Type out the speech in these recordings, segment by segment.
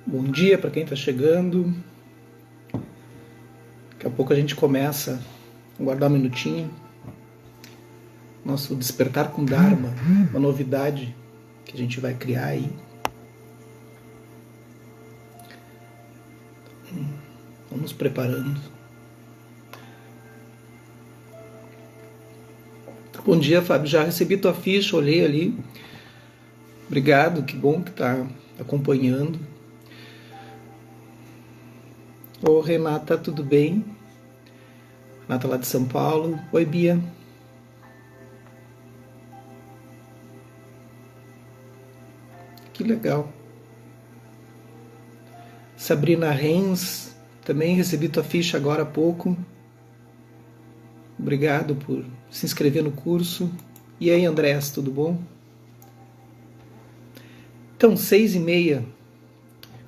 Bom dia para quem está chegando. Daqui a pouco a gente começa. Guardar um minutinho. Nosso Despertar com Dharma, uma novidade que a gente vai criar aí. Vamos preparando. Bom dia, Fábio. Já recebi tua ficha, olhei ali. Obrigado, que bom que está acompanhando. Ô, Renata, tudo bem? Renata lá de São Paulo. Oi, Bia. Que legal. Sabrina Renz, também recebi tua ficha agora há pouco. Obrigado por se inscrever no curso. E aí, Andrés, tudo bom? Então, 6h30,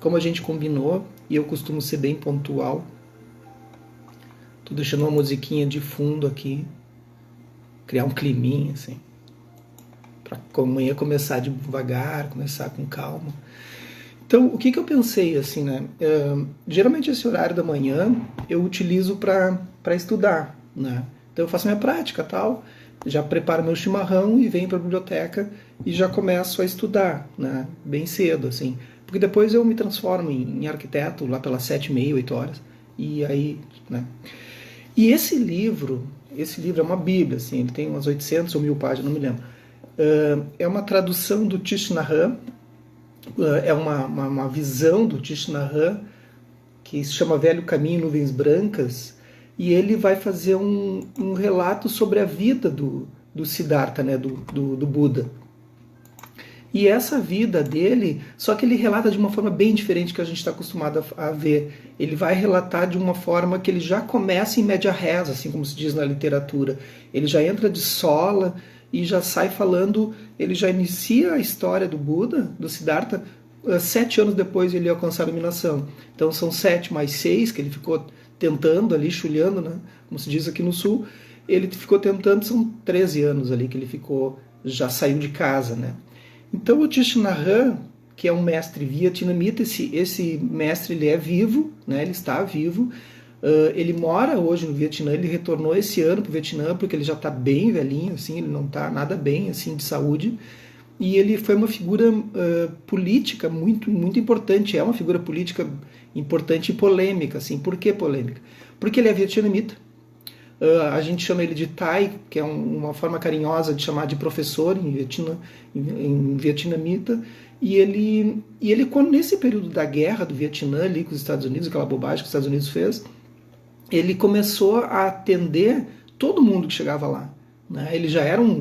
como a gente combinou, e eu costumo ser bem pontual, tô deixando uma musiquinha de fundo aqui, criar um climinha, assim, para amanhã começar devagar, começar com calma. Então, o que eu pensei, assim, né? Geralmente esse horário da manhã eu utilizo para estudar, né? Então eu faço minha prática, tal, já preparo meu chimarrão e venho para a biblioteca e já começo a estudar, né? Bem cedo, assim. Porque depois eu me transformo em arquiteto lá pelas 7h30, 8h. E aí, né? E esse livro é uma bíblia, assim, ele tem umas 800 ou 1000 páginas, não me lembro. É uma tradução do Thich Nhat Hanh, é uma visão do Thich Nhat Hanh, que se chama Velho Caminho, Nuvens Brancas, e ele vai fazer um relato sobre a vida do Siddhartha, né, do Buda. E essa vida dele, só que ele relata de uma forma bem diferente que a gente está acostumado a ver. Ele vai relatar de uma forma que ele já começa em média res, assim como se diz na literatura. Ele já entra de sola e já sai falando, ele já inicia a história do Buda, do Siddhartha, 7 anos depois de ele alcançar a iluminação. Então são 7 mais 6, que ele ficou tentando ali, chulhando, né? Como se diz aqui no Sul. Ele ficou tentando, são 13 anos ali que ele ficou, já saiu de casa, né? Então o Thich Nhat Hanh, que é um mestre vietnamita, esse mestre ele é vivo, né? Ele está vivo, ele mora hoje no Vietnã, ele retornou esse ano para o Vietnã porque ele já está bem velhinho, assim, ele não está nada bem assim de saúde, e ele foi uma figura política muito, muito importante, é uma figura política importante e polêmica, assim. Por que polêmica? Porque ele é vietnamita. A gente chama ele de Thai, que é uma forma carinhosa de chamar de professor em vietnamita, e ele quando nesse período da guerra do Vietnã ali com os Estados Unidos, aquela bobagem que os Estados Unidos fez, ele começou a atender todo mundo que chegava lá, né? Ele já era um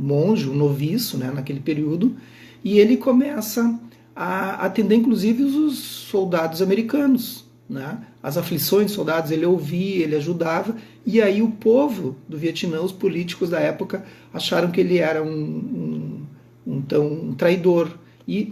monge, um noviço, né, naquele período, e ele começa a atender inclusive os soldados americanos, né? As aflições dos soldados, ele ouvia, ele ajudava, e aí o povo do Vietnã, os políticos da época, acharam que ele era um traidor, e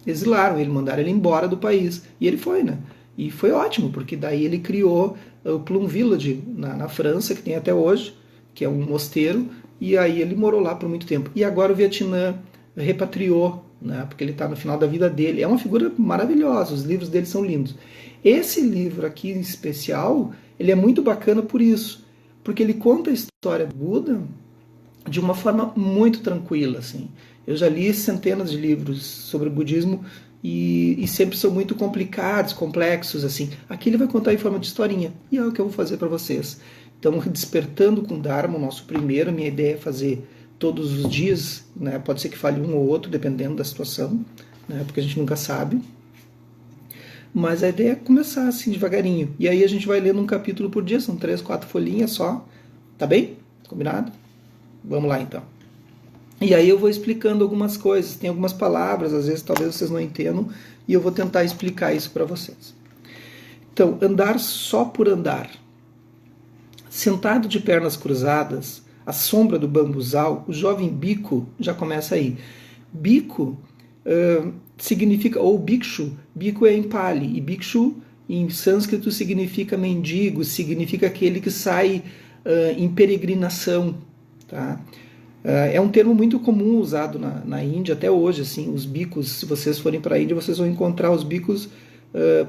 exilaram ele, mandaram ele embora do país, e ele foi, né? E foi ótimo, porque daí ele criou o Plum Village na França, que tem até hoje, que é um mosteiro, e aí ele morou lá por muito tempo. E agora o Vietnã repatriou, né, porque ele está no final da vida dele. É uma figura maravilhosa, os livros dele são lindos. Esse livro aqui em especial, ele é muito bacana por isso, porque ele conta a história do Buda de uma forma muito tranquila, assim. Eu já li centenas de livros sobre o budismo e sempre são muito complicados, complexos, assim. Aqui ele vai contar em forma de historinha, e é o que eu vou fazer para vocês. Então, Despertando com Dharma, o nosso primeiro, a minha ideia é fazer todos os dias, né? Pode ser que fale um ou outro, dependendo da situação, né? Porque a gente nunca sabe. Mas a ideia é começar assim, devagarinho. E aí a gente vai lendo um capítulo por dia, são 3, 4 folhinhas só. Tá bem? Combinado? Vamos lá, então. E aí eu vou explicando algumas coisas, tem algumas palavras, às vezes talvez vocês não entendam, e eu vou tentar explicar isso para vocês. Então, andar só por andar. Sentado de pernas cruzadas, à sombra do bambuzal, o jovem bico já começa aí. Bico significa, ou bikshu, bico é em Pali, e bikshu em sânscrito significa mendigo, significa aquele que sai em peregrinação, tá? É um termo muito comum usado na Índia até hoje, assim, os bicos. Se vocês forem para a Índia, vocês vão encontrar os bicos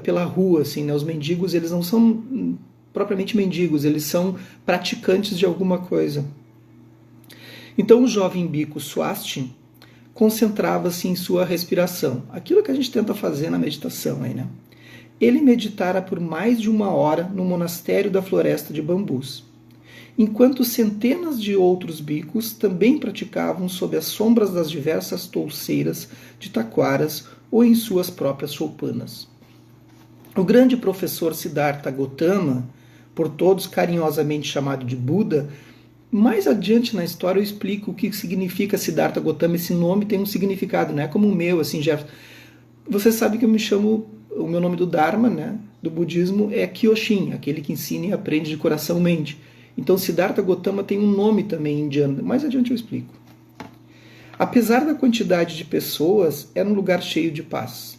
pela rua, assim, né? Os mendigos, eles não são propriamente mendigos, eles são praticantes de alguma coisa. Então o jovem bico Swasti concentrava-se em sua respiração, aquilo que a gente tenta fazer na meditação aí, né? Ele meditara por mais de 1 hora no monastério da floresta de bambus, enquanto centenas de outros bicos também praticavam sob as sombras das diversas touceiras de taquaras ou em suas próprias choupanas. O grande professor Siddhartha Gautama, por todos carinhosamente chamado de Buda, mais adiante na história eu explico o que significa Siddhartha Gautama. Esse nome tem um significado, não é como o meu, assim, já. Você sabe que eu me chamo, o meu nome do Dharma, né, do budismo, é Kyoshin, aquele que ensina e aprende de coração-mente. Então Siddhartha Gautama tem um nome também indiano, mais adiante eu explico. Apesar da quantidade de pessoas, era um lugar cheio de paz.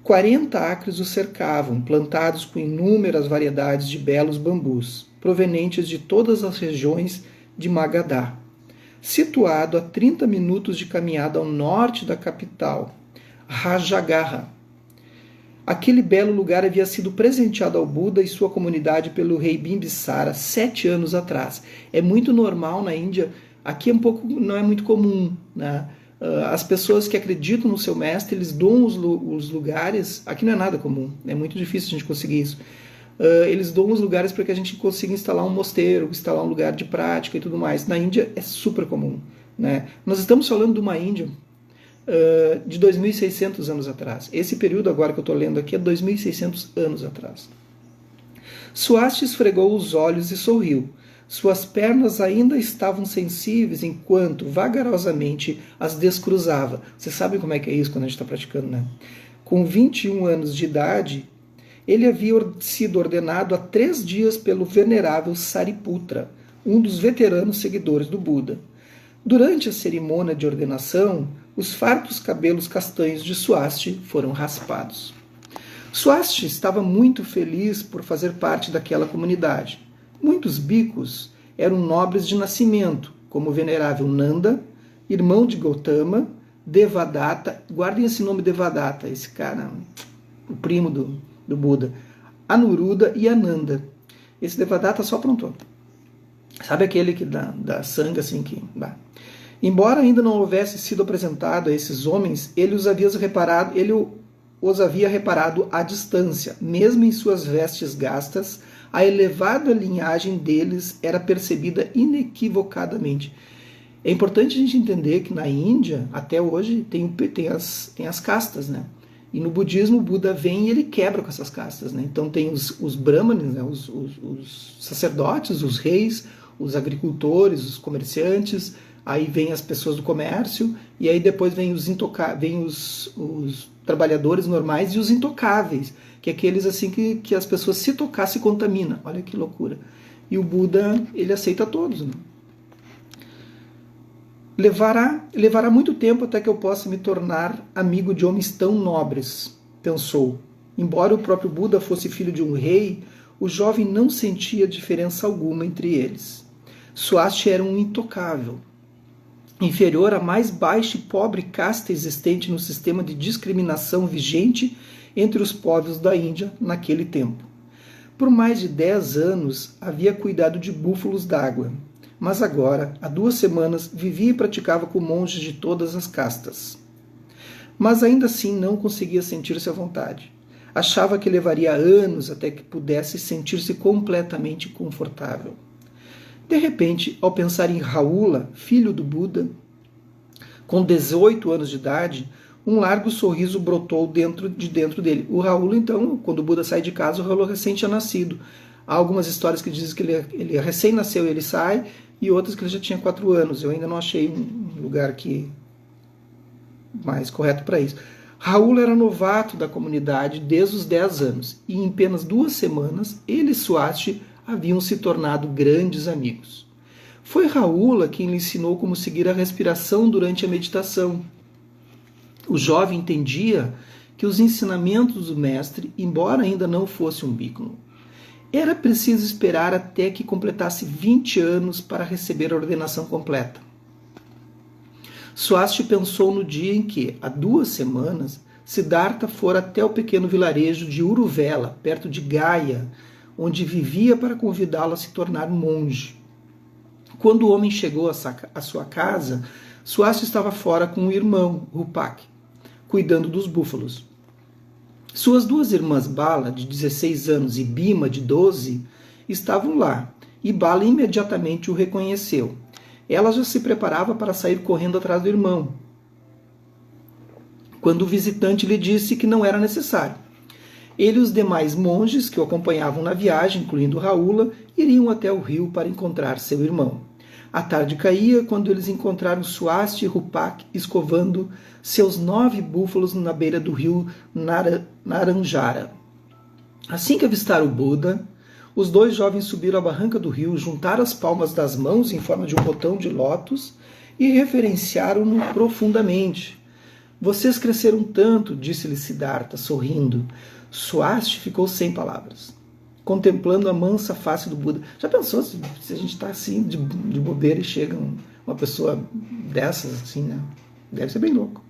40 acres o cercavam, plantados com inúmeras variedades de belos bambus, provenientes de todas as regiões de Magadha. Situado a 30 minutos de caminhada ao norte da capital, Rajagaha. Aquele belo lugar havia sido presenteado ao Buda e sua comunidade pelo rei Bimbisara 7 anos atrás. É muito normal na Índia, aqui não é muito comum, né? As pessoas que acreditam no seu mestre, eles doam os lugares. Aqui não é nada comum, é muito difícil a gente conseguir isso. Eles doam os lugares para que a gente consiga instalar um mosteiro, instalar um lugar de prática e tudo mais. Na Índia é super comum, né? Nós estamos falando de uma Índia de 2.600 anos atrás. Esse período agora que eu estou lendo aqui é 2.600 anos atrás. Swasti esfregou os olhos e sorriu. Suas pernas ainda estavam sensíveis enquanto vagarosamente as descruzava. Você sabe como é que é isso quando a gente está praticando, né? Com 21 anos de idade, ele havia sido ordenado há 3 dias pelo venerável Sariputra, um dos veteranos seguidores do Buda. Durante a cerimônia de ordenação, os fartos cabelos castanhos de Swasti foram raspados. Swasti estava muito feliz por fazer parte daquela comunidade. Muitos bicos eram nobres de nascimento, como o venerável Nanda, irmão de Gautama, Devadatta. Guardem esse nome Devadatta, esse cara, o primo do Buda. Anuruddha e Ananda. Esse Devadatta só aprontou. Sabe aquele que dá sangue assim que dá? Embora ainda não houvesse sido apresentado a esses homens, ele os havia reparado à distância, mesmo em suas vestes gastas. A elevada linhagem deles era percebida inequivocadamente. É importante a gente entender que na Índia, até hoje, tem as castas, né? E no budismo, o Buda vem e ele quebra com essas castas, né? Então tem os brahmanes, né? os sacerdotes, os reis, os agricultores, os comerciantes, aí vem as pessoas do comércio, e aí depois vem os trabalhadores normais e os intocáveis, que é aqueles assim que as pessoas se tocar se contamina. Olha que loucura. E o Buda, ele aceita todos, né? Levará muito tempo até que eu possa me tornar amigo de homens tão nobres, pensou. Embora o próprio Buda fosse filho de um rei, o jovem não sentia diferença alguma entre eles. Swasti era um intocável, inferior à mais baixa e pobre casta existente no sistema de discriminação vigente entre os povos da Índia naquele tempo. Por mais de 10 anos havia cuidado de búfalos d'água, mas agora, há 2 semanas, vivia e praticava com monges de todas as castas. Mas ainda assim não conseguia sentir-se à vontade. Achava que levaria anos até que pudesse sentir-se completamente confortável. De repente, ao pensar em Rahula, filho do Buda, com 18 anos de idade, um largo sorriso brotou de dentro dele. O Rahula, então, quando o Buda sai de casa, o Rahula recém tinha nascido. Há algumas histórias que dizem que ele recém nasceu e ele sai, e outras que ele já tinha 4 anos. Eu ainda não achei um lugar mais correto para isso. Rahula era novato da comunidade desde os 10 anos, e em apenas 2 semanas, ele e Swasti haviam se tornado grandes amigos. Foi Rahula quem lhe ensinou como seguir a respiração durante a meditação. O jovem entendia que os ensinamentos do mestre, embora ainda não fosse um bhikkhuni, era preciso esperar até que completasse 20 anos para receber a ordenação completa. Swasti pensou no dia em que, há 2 semanas, Siddhartha fora até o pequeno vilarejo de Uruvela, perto de Gaya, onde vivia para convidá-lo a se tornar monge. Quando o homem chegou à sua casa, Swasti estava fora com o irmão, Rupak, cuidando dos búfalos. Suas 2 irmãs, Bala, de 16 anos, e Bhima, de 12, estavam lá, e Bala imediatamente o reconheceu. Ela já se preparava para sair correndo atrás do irmão, quando o visitante lhe disse que não era necessário. Ele e os demais monges que o acompanhavam na viagem, incluindo Rahula, iriam até o rio para encontrar seu irmão. A tarde caía quando eles encontraram Swasti e Rupak escovando seus 9 búfalos na beira do rio Naranjara. Assim que avistaram o Buda, os 2 jovens subiram a barranca do rio, juntaram as palmas das mãos em forma de um botão de lótus e reverenciaram-no profundamente. Vocês cresceram tanto, disse-lhe Siddhartha, sorrindo. Swasti ficou sem palavras, contemplando a mansa face do Buda. Já pensou se a gente está assim, de bobeira, e chega uma pessoa dessas, assim, né? Deve ser bem louco.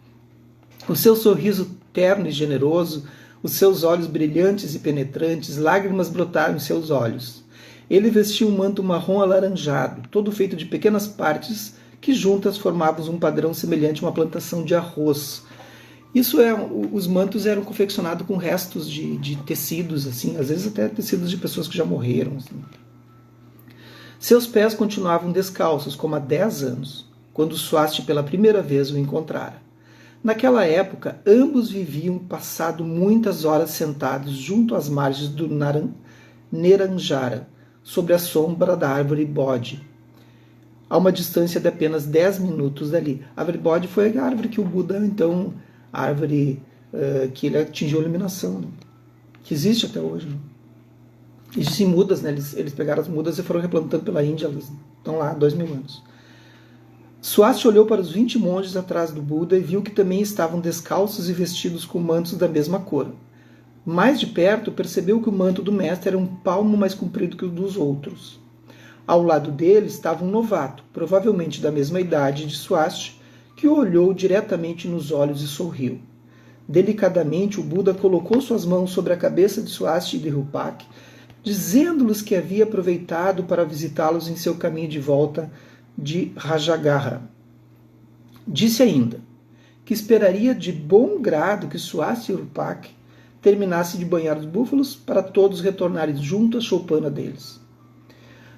O seu sorriso terno e generoso, os seus olhos brilhantes e penetrantes, lágrimas brotaram em seus olhos. Ele vestia um manto marrom alaranjado, todo feito de pequenas partes que juntas formavam um padrão semelhante a uma plantação de arroz. Os mantos eram confeccionados com restos de tecidos, assim, às vezes até tecidos de pessoas que já morreram. Assim. Seus pés continuavam descalços, como há 10 anos, quando Swasti pela primeira vez o encontrara. Naquela época, ambos viviam passado muitas horas sentados junto às margens do Neranjara, sobre a sombra da árvore Bodhi, a uma distância de apenas 10 minutos dali. A árvore Bodhi foi a árvore que o Buda, então, a árvore que ele atingiu a iluminação, né? Que existe até hoje. Né? Existem mudas, né? Eles pegaram as mudas e foram replantando pela Índia, elas estão lá há 2000 anos. Swasti olhou para os 20 monges atrás do Buda e viu que também estavam descalços e vestidos com mantos da mesma cor. Mais de perto, percebeu que o manto do mestre era um palmo mais comprido que o dos outros. Ao lado dele estava um novato, provavelmente da mesma idade de Swasti, que o olhou diretamente nos olhos e sorriu. Delicadamente, o Buda colocou suas mãos sobre a cabeça de Swasti e de Rupak, dizendo-lhes que havia aproveitado para visitá-los em seu caminho de volta de Rajagaha. Disse ainda que esperaria de bom grado que Swasti e Rupak terminassem de banhar os búfalos para todos retornarem junto à choupana deles.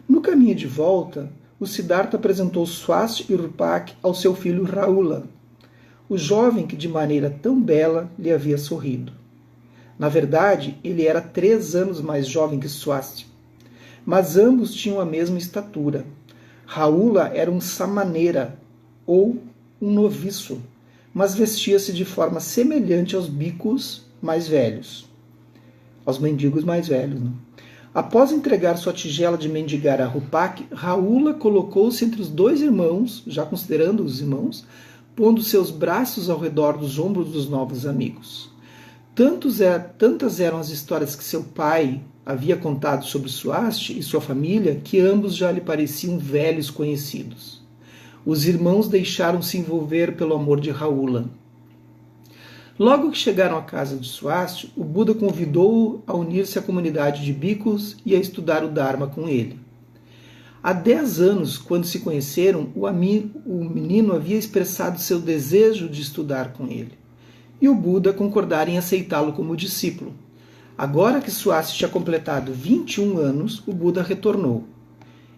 No caminho de volta, o Siddhartha apresentou Swasti e Rupak ao seu filho Rahula, o jovem que de maneira tão bela lhe havia sorrido. Na verdade, ele era 3 anos mais jovem que Swasti, mas ambos tinham a mesma estatura. Rahula era um samanera, ou um noviço, mas vestia-se de forma semelhante aos bhikkhus mais velhos, aos mendigos mais velhos. Né? Após entregar sua tigela de mendigar a Rupak, Rahula colocou-se entre os 2 irmãos, já considerando os irmãos, pondo seus braços ao redor dos ombros dos novos amigos. Tantas eram as histórias que seu pai havia contado sobre Swasti e sua família que ambos já lhe pareciam velhos conhecidos. Os irmãos deixaram-se envolver pelo amor de Rahula. Logo que chegaram à casa de Swasti, o Buda convidou-o a unir-se à comunidade de bhikkhus e a estudar o Dharma com ele. Há 10 anos, quando se conheceram, o menino havia expressado seu desejo de estudar com ele, e o Buda concordara em aceitá-lo como discípulo. Agora que Swasti tinha completado 21 anos, o Buda retornou.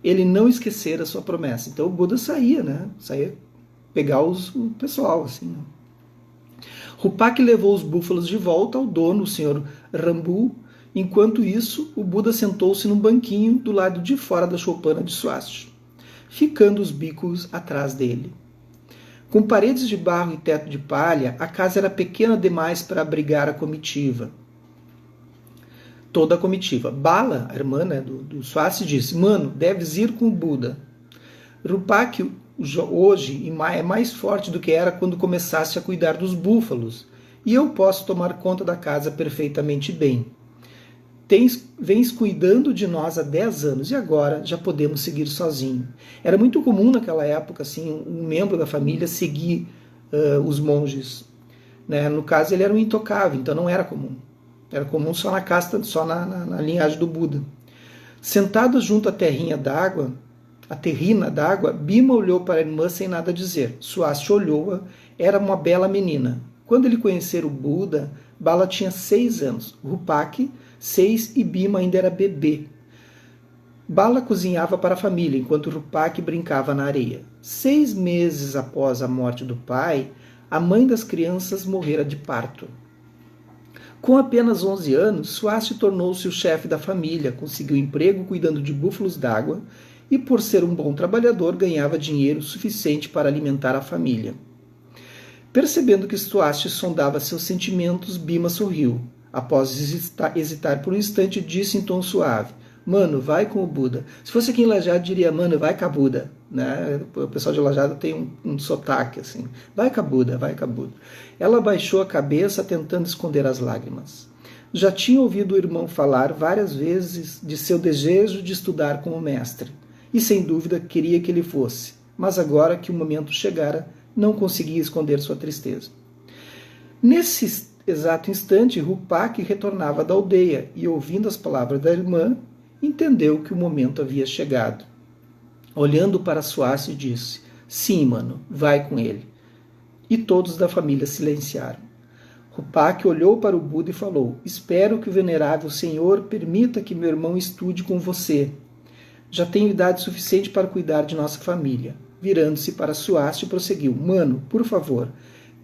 Ele não esquecera sua promessa. Então o Buda saía, né? Saía pegar o pessoal, assim. Né? Rupak levou os búfalos de volta ao dono, o Sr. Rambu. Enquanto isso, o Buda sentou-se num banquinho do lado de fora da choupana de Swasti, ficando os bhikkhus atrás dele. Com paredes de barro e teto de palha, a casa era pequena demais para abrigar a comitiva. Toda a comitiva. Bala, a irmã, né, do Swasti, disse: "Mano, deves ir com o Buda. Rupak hoje é mais forte do que era quando começaste a cuidar dos búfalos, e eu posso tomar conta da casa perfeitamente bem. Vens cuidando de nós há 10 anos e agora já podemos seguir sozinho. Era muito comum naquela época assim, um membro da família seguir os monges. Né? No caso, ele era um intocável, então não era comum. Era comum só na casta, só na linhagem do Buda. Sentado junto à terrina d'água, Bhima olhou para a irmã sem nada dizer. Swasti olhou-a, era uma bela menina. Quando ele conhecera o Buda, Bala tinha 6 anos, Rupak 6 e Bhima ainda era bebê. Bala cozinhava para a família, enquanto Rupak brincava na areia. 6 meses após a morte do pai, a mãe das crianças morrera de parto. Com apenas 11 anos, Swasti tornou-se o chefe da família, conseguiu emprego cuidando de búfalos d'água e, por ser um bom trabalhador, ganhava dinheiro suficiente para alimentar a família. Percebendo que Swasti sondava seus sentimentos, Bhima sorriu. Após hesitar por um instante, disse em tom suave: Mano, vai com o Buda. Se fosse aqui em Lajado, diria: Mano, vai com a Buda. Né? O pessoal de Lajado tem um sotaque assim. Vai com a Buda, vai com a Buda. Ela baixou a cabeça, tentando esconder as lágrimas. Já tinha ouvido o irmão falar várias vezes de seu desejo de estudar com o mestre. E sem dúvida queria que ele fosse. Mas agora que o momento chegara, não conseguia esconder sua tristeza. Nesse exato instante, Rupak retornava da aldeia e, ouvindo as palavras da irmã, entendeu que o momento havia chegado. Olhando para Swasti, disse: Sim, mano, vai com ele. E todos da família silenciaram. Rupak olhou para o Buda e falou: Espero que o venerável Senhor permita que meu irmão estude com você. Já tenho idade suficiente para cuidar de nossa família. Virando-se para Swasti, prosseguiu: Mano, por favor,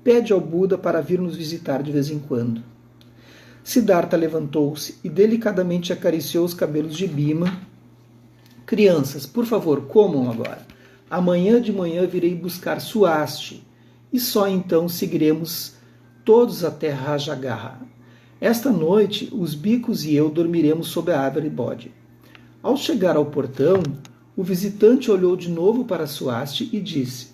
pede ao Buda para vir nos visitar de vez em quando. Siddhartha levantou-se e delicadamente acariciou os cabelos de Bhima. Crianças, por favor, comam agora. Amanhã de manhã virei buscar Swasti e só então seguiremos todos até Rajagaha. Esta noite, os bicos e eu dormiremos sob a árvore bode. Ao chegar ao portão, o visitante olhou de novo para Swasti e disse: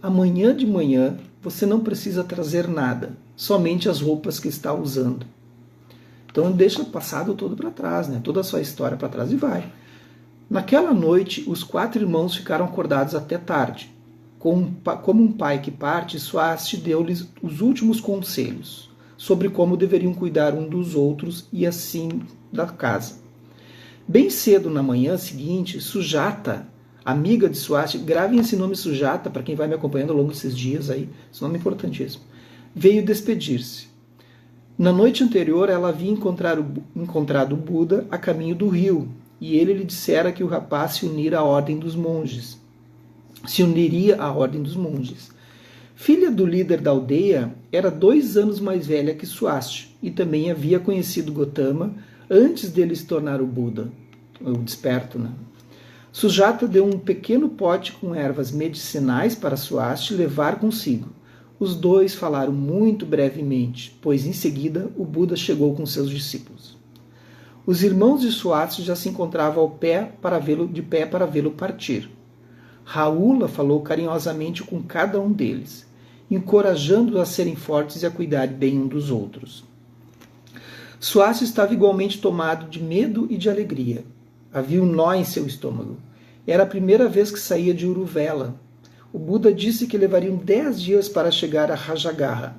Amanhã de manhã você não precisa trazer nada, somente as roupas que está usando. Então deixa o passado todo para trás, né? Toda a sua história para trás e vai. Naquela noite, os 4 irmãos ficaram acordados até tarde. Como um pai que parte, Swasti deu-lhes os últimos conselhos sobre como deveriam cuidar um dos outros e assim da casa. Bem cedo na manhã seguinte, Sujata, amiga de Swasti, gravem esse nome Sujata para quem vai me acompanhando ao longo desses dias aí, esse nome é importantíssimo, veio despedir-se. Na noite anterior, ela havia encontrado o Buda a caminho do rio, e ele lhe dissera que o rapaz se uniria à ordem dos monges. Filha do líder da aldeia, era 2 anos mais velha que Swasti, e também havia conhecido Gotama antes dele se tornar o Buda, o desperto, né? Sujata deu um pequeno pote com ervas medicinais para Swasti levar consigo. Os dois falaram muito brevemente, pois em seguida o Buda chegou com seus discípulos. Os irmãos de Swasti já se encontravam de pé para vê-lo partir. Raula falou carinhosamente com cada um deles, encorajando-os a serem fortes e a cuidar bem um dos outros. Swasti estava igualmente tomado de medo e de alegria. Havia um nó em seu estômago. Era a primeira vez que saía de Uruvela. O Buda disse que levariam 10 dias para chegar a Rajagaha.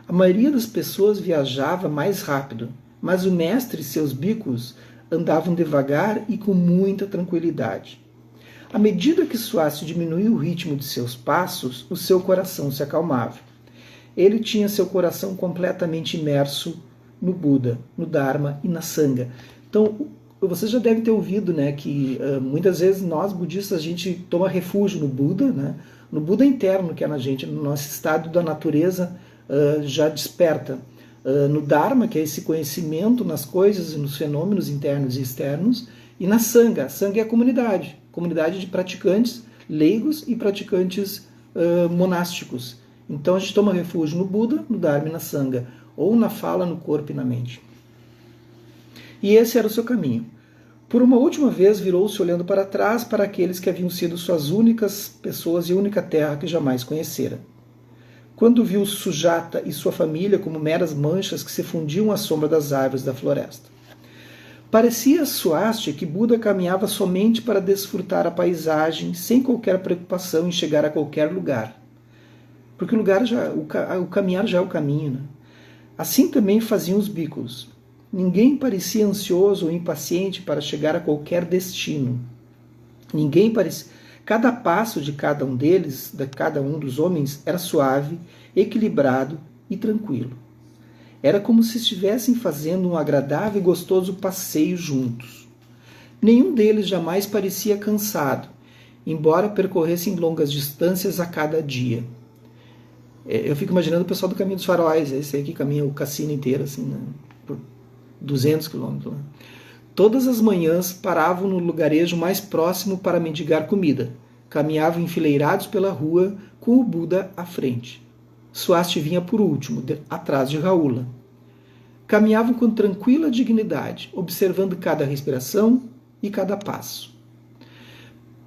A maioria das pessoas viajava mais rápido, mas o mestre e seus bicos andavam devagar e com muita tranquilidade. À medida que Swasti diminuía o ritmo de seus passos, o seu coração se acalmava. Ele tinha seu coração completamente imerso no Buda, no Dharma e na Sangha. Então, vocês já devem ter ouvido, né, que muitas vezes nós budistas a gente toma refúgio no Buda, né, no Buda interno que é na gente, no nosso estado da natureza já desperta. No Dharma, que é esse conhecimento nas coisas e nos fenômenos internos e externos, e na Sangha. A Sangha é a comunidade de praticantes leigos e praticantes monásticos. Então a gente toma refúgio no Buda, no Dharma e na Sangha, ou na fala, no corpo e na mente. E esse era o seu caminho. Por uma última vez virou-se olhando para trás para aqueles que haviam sido suas únicas pessoas e única terra que jamais conhecera. Quando viu Sujata e sua família como meras manchas que se fundiam à sombra das árvores da floresta. Parecia a Swasti que Buda caminhava somente para desfrutar a paisagem, sem qualquer preocupação em chegar a qualquer lugar. Porque o caminhar já é o caminho. Né? Assim também faziam os bhikkhus. Ninguém parecia ansioso ou impaciente para chegar a qualquer destino. Cada passo de cada um deles, de cada um dos homens, era suave, equilibrado e tranquilo. Era como se estivessem fazendo um agradável e gostoso passeio juntos. Nenhum deles jamais parecia cansado, embora percorressem longas distâncias a cada dia. Eu fico imaginando o pessoal do Caminho dos Faróis, esse aí que caminha o cassino inteiro, assim, né, por 200 quilômetros. Né? Todas as manhãs paravam no lugarejo mais próximo para mendigar comida. Caminhavam enfileirados pela rua, com o Buda à frente. Swasti vinha por último, atrás de Rahula. Caminhavam com tranquila dignidade, observando cada respiração e cada passo.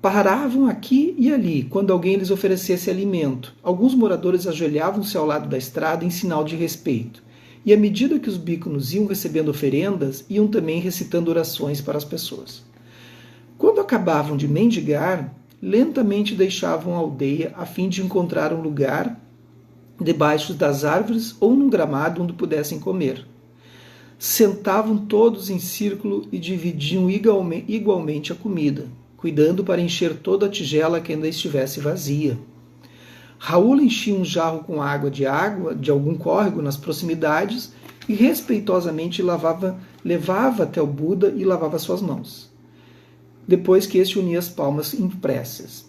Paravam aqui e ali, quando alguém lhes oferecesse alimento. Alguns moradores ajoelhavam-se ao lado da estrada em sinal de respeito. E à medida que os bhikkhus iam recebendo oferendas, iam também recitando orações para as pessoas. Quando acabavam de mendigar, lentamente deixavam a aldeia a fim de encontrar um lugar debaixo das árvores ou num gramado onde pudessem comer. Sentavam todos em círculo e dividiam igualmente a comida, cuidando para encher toda a tigela que ainda estivesse vazia. Rahula enchia um jarro com água de algum córrego nas proximidades e respeitosamente levava até o Buda e lavava suas mãos. Depois que este unia as palmas em preces.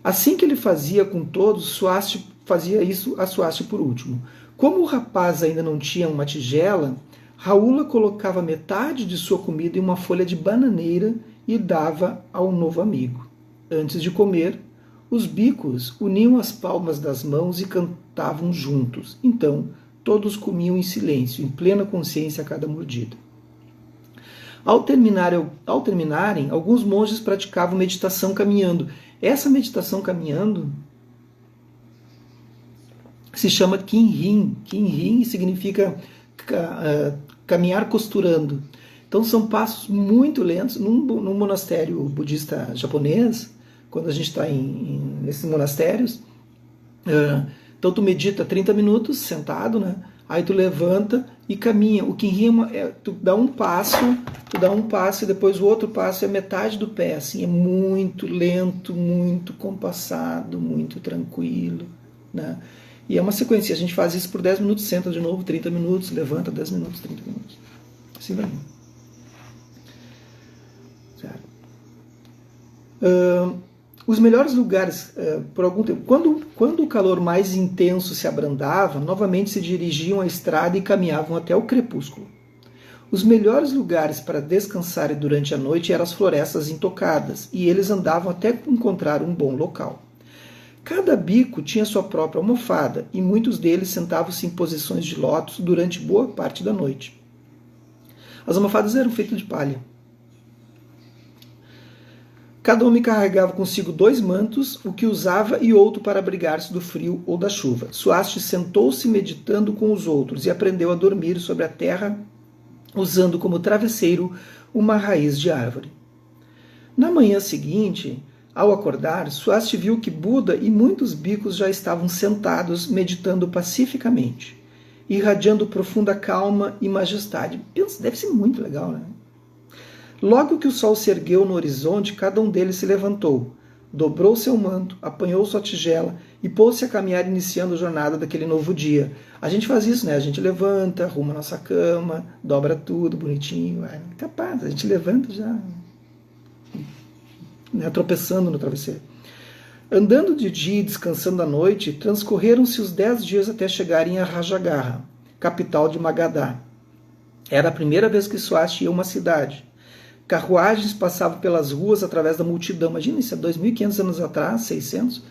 Assim que ele fazia com todos, Swasti fazia isso a Swasti por último. Como o rapaz ainda não tinha uma tigela, Rahula colocava metade de sua comida em uma folha de bananeira e dava ao novo amigo. Antes de comer, os bhikkhus uniam as palmas das mãos e cantavam juntos. Então, todos comiam em silêncio, em plena consciência a cada mordida. Ao terminarem, alguns monges praticavam meditação caminhando. Essa meditação caminhando se chama Kinhin. Kinhin significa caminhar costurando. Então são passos muito lentos. Num monastério budista japonês, quando a gente está nesses monastérios, então tu medita 30 minutos sentado, né? Aí tu levanta e caminha. O Kinhin tu dá um passo e depois o outro passo é metade do pé, assim, é muito lento, muito compassado, muito tranquilo, né? E é uma sequência, a gente faz isso por 10 minutos, senta de novo, 30 minutos, levanta, 10 minutos, 30 minutos. Assim vai. Certo. Os melhores lugares, por algum tempo, quando o calor mais intenso se abrandava, novamente se dirigiam à estrada e caminhavam até o crepúsculo. Os melhores lugares para descansar durante a noite eram as florestas intocadas, e eles andavam até encontrar um bom local. Cada bico tinha sua própria almofada, e muitos deles sentavam-se em posições de lótus durante boa parte da noite. As almofadas eram feitas de palha. Cada homem carregava consigo 2 mantos, o que usava e outro para abrigar-se do frio ou da chuva. Swasti sentou-se meditando com os outros e aprendeu a dormir sobre a terra, usando como travesseiro uma raiz de árvore. Na manhã seguinte, ao acordar, Swasti viu que Buda e muitos bhikkhus já estavam sentados, meditando pacificamente, irradiando profunda calma e majestade. Deve ser muito legal, né? Logo que o sol se ergueu no horizonte, cada um deles se levantou, dobrou seu manto, apanhou sua tigela e pôs-se a caminhar, iniciando a jornada daquele novo dia. A gente faz isso, né? A gente levanta, arruma nossa cama, dobra tudo bonitinho. Capaz, a gente levanta já, né, tropeçando no travesseiro. Andando de dia e descansando à noite, transcorreram-se os 10 dias até chegarem a Rajagaha, capital de Magadha. Era a primeira vez que Swasti ia a uma cidade. Carruagens passavam pelas ruas através da multidão. Imagina isso, há 2.500 anos atrás, 600,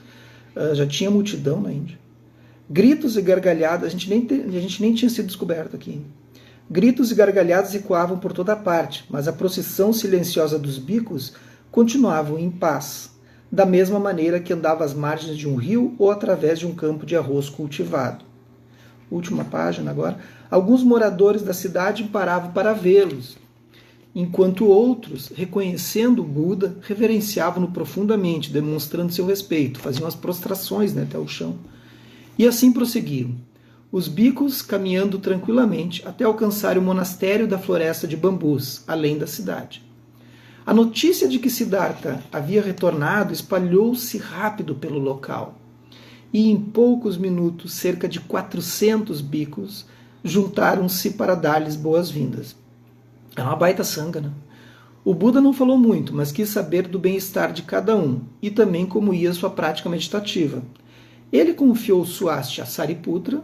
já tinha multidão na Índia. Gritos e gargalhadas, a gente nem tinha sido descoberto aqui. Gritos e gargalhadas ecoavam por toda parte, mas a procissão silenciosa dos bhikkhus continuava em paz, da mesma maneira que andava às margens de um rio ou através de um campo de arroz cultivado. Última página agora. Alguns moradores da cidade paravam para vê-los. enquanto outros, reconhecendo o Buda, reverenciavam-no profundamente, demonstrando seu respeito, faziam as prostrações, né, até o chão. E assim prosseguiram. Os bhikkhus caminhando tranquilamente até alcançar o monastério da floresta de bambus, além da cidade. A notícia de que Siddhartha havia retornado espalhou-se rápido pelo local. E em poucos minutos, cerca de 400 bhikkhus juntaram-se para dar-lhes boas-vindas. É uma baita sanga, né? O Buda não falou muito, mas quis saber do bem-estar de cada um e também como ia sua prática meditativa. Ele confiou Swasti a Sariputra,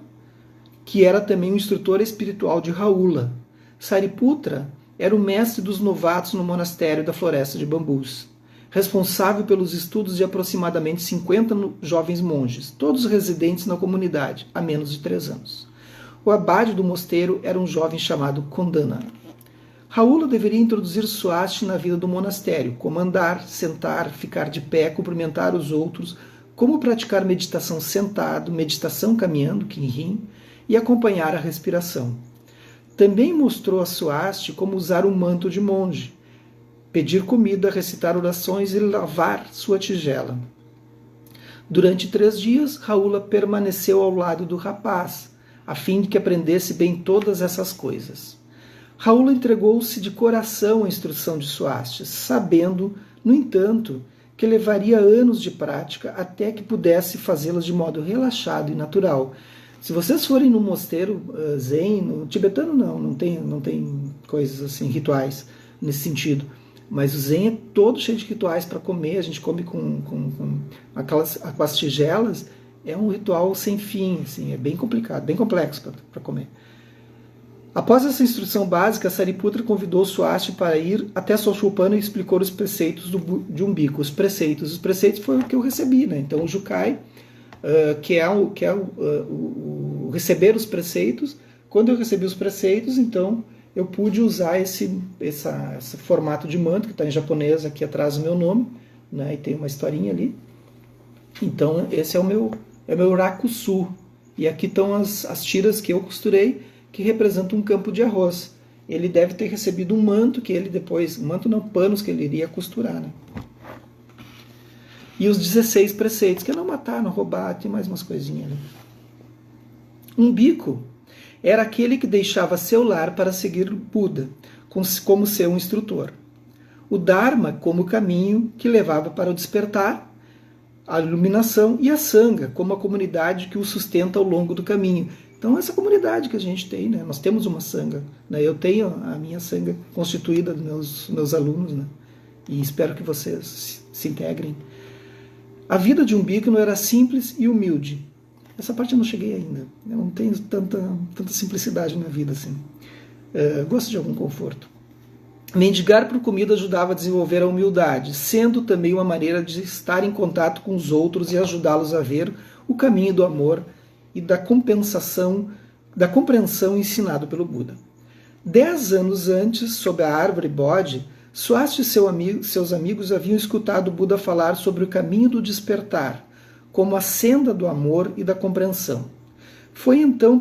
que era também o instrutor espiritual de Rahula. Sariputra era o mestre dos novatos no monastério da floresta de bambus, responsável pelos estudos de aproximadamente 50 jovens monges, todos residentes na comunidade, há menos de 3 anos. O abade do mosteiro era um jovem chamado Kondana. Rahula deveria introduzir Swasti na vida do monastério, como andar, sentar, ficar de pé, cumprimentar os outros, como praticar meditação sentado, meditação caminhando, Kinhin, e acompanhar a respiração. Também mostrou a Swasti como usar um manto de monge, pedir comida, recitar orações e lavar sua tigela. Durante 3 dias, Rahula permaneceu ao lado do rapaz, a fim de que aprendesse bem todas essas coisas. Rahula entregou-se de coração à instrução de Swasti, sabendo, no entanto, que levaria anos de prática até que pudesse fazê-las de modo relaxado e natural. Se vocês forem no mosteiro zen, no tibetano não tem coisas assim, rituais nesse sentido, mas o zen é todo cheio de rituais para comer, a gente come com as tigelas, é um ritual sem fim, assim, é bem complicado, bem complexo para comer. Após essa instrução básica, Sariputra convidou Swasti para ir até Soshupana e explicou os preceitos de um bhikkhu. Os preceitos foi o que eu recebi, né? Então o Jukai, que é o receber os preceitos. Quando eu recebi os preceitos, então eu pude usar esse formato de manto, que está em japonês aqui atrás do meu nome, né? E tem uma historinha ali. Então esse é o meu rakusu. E aqui estão as tiras que eu costurei, que representa um campo de arroz. Ele deve ter recebido um manto que ele depois, manto não, panos que ele iria costurar, né? E os 16 preceitos, que é não matar, não roubar, tem mais umas coisinhas, né? Um bhikkhu era aquele que deixava seu lar para seguir o Buda, como seu instrutor. O Dharma como o caminho que levava para o despertar, a iluminação, e a Sangha como a comunidade que o sustenta ao longo do caminho. Então, essa comunidade que a gente tem, né? Nós temos uma Sangha, né? Eu tenho a minha Sangha constituída dos meus alunos, né? E espero que vocês se integrem. A vida de um bhikkhu era simples e humilde. Essa parte eu não cheguei ainda. Eu não tenho tanta simplicidade na vida assim. Gosto de algum conforto. Mendigar por comida ajudava a desenvolver a humildade, sendo também uma maneira de estar em contato com os outros e ajudá-los a ver o caminho do amor e da compreensão ensinado pelo Buda. 10 anos antes, sob a árvore Bodhi, Swasti e seus amigos haviam escutado o Buda falar sobre o caminho do despertar, como a senda do amor e da compreensão. Foi então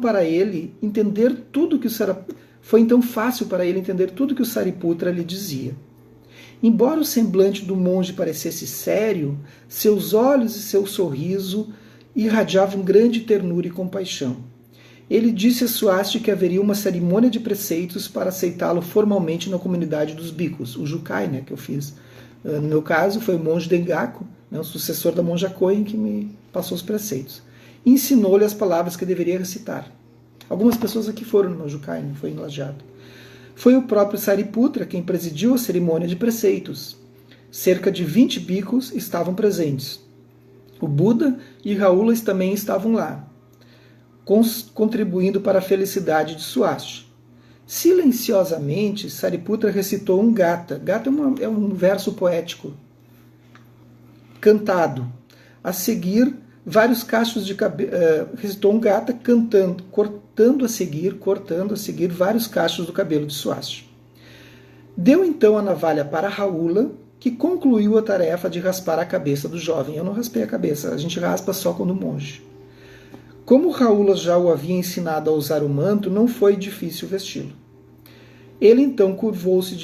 fácil para ele entender tudo que o Sariputra lhe dizia. Embora o semblante do monge parecesse sério, seus olhos e seu sorriso irradiavam grande ternura e compaixão. Ele disse a Swasti que haveria uma cerimônia de preceitos para aceitá-lo formalmente na comunidade dos bhikkhus, o Jukai, né, que eu fiz. No meu caso, foi o monge Dengaku, né, o sucessor da monja Koen, que me passou os preceitos. E ensinou-lhe as palavras que deveria recitar. Algumas pessoas aqui foram no meu Jukai, né, foi enlajado. Foi o próprio Sariputra quem presidiu a cerimônia de preceitos. Cerca de 20 bhikkhus estavam presentes. O Buda e Rahula também estavam lá, contribuindo para a felicidade de Swasti. Silenciosamente, Sariputra recitou um gata. Gata é um verso poético cantado. A seguir, vários cachos de cabelo. Recitou um gata cantando, cortando a seguir vários cachos do cabelo de Swasti. Deu então a navalha para Rahula, que concluiu a tarefa de raspar a cabeça do jovem. Eu não raspei a cabeça, a gente raspa só quando monge. Como Rahula já o havia ensinado a usar o manto, não foi difícil vesti-lo. Ele então curvou-se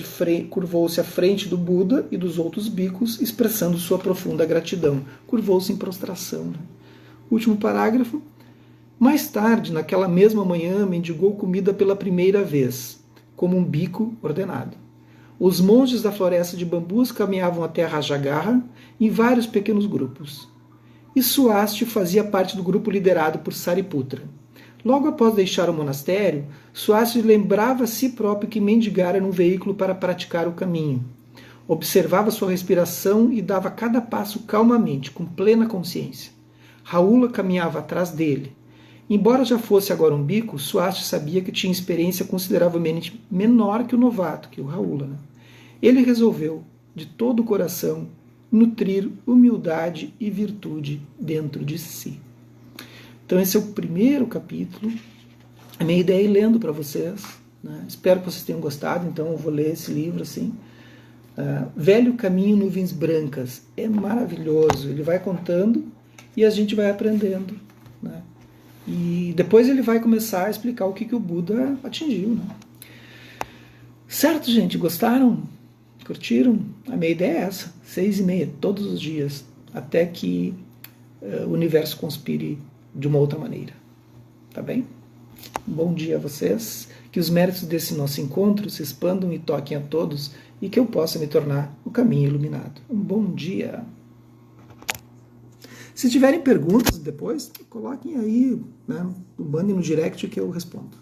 à frente do Buda e dos outros bhikkhus, expressando sua profunda gratidão. Curvou-se em prostração. Né? Último parágrafo. Mais tarde, naquela mesma manhã, mendigou comida pela primeira vez, como um bhikkhu ordenado. Os monges da floresta de bambus caminhavam até a Rajagaha em vários pequenos grupos. E Swasti fazia parte do grupo liderado por Sariputra. Logo após deixar o monastério, Swasti lembrava a si próprio que mendigara num veículo para praticar o caminho. Observava sua respiração e dava cada passo calmamente, com plena consciência. Rahula caminhava atrás dele. Embora já fosse agora um bhikkhu, Swasti sabia que tinha experiência consideravelmente menor que o novato, que o Rahula. Né? Ele resolveu, de todo o coração, nutrir humildade e virtude dentro de si. Então esse é o primeiro capítulo. A minha ideia é ir lendo para vocês. Né? Espero que vocês tenham gostado, então eu vou ler esse livro assim. Velho Caminho, Nuvens Brancas. É maravilhoso. Ele vai contando e a gente vai aprendendo. Né? E depois ele vai começar a explicar o que o Buda atingiu. Né? Certo, gente? Gostaram? Curtiram? A minha ideia é essa. 6:30, todos os dias. Até que o universo conspire de uma outra maneira. Tá bem? Bom dia a vocês. Que os méritos desse nosso encontro se expandam e toquem a todos e que eu possa me tornar o caminho iluminado. Um bom dia. Se tiverem perguntas depois, coloquem aí, né? Mandem no direct que eu respondo.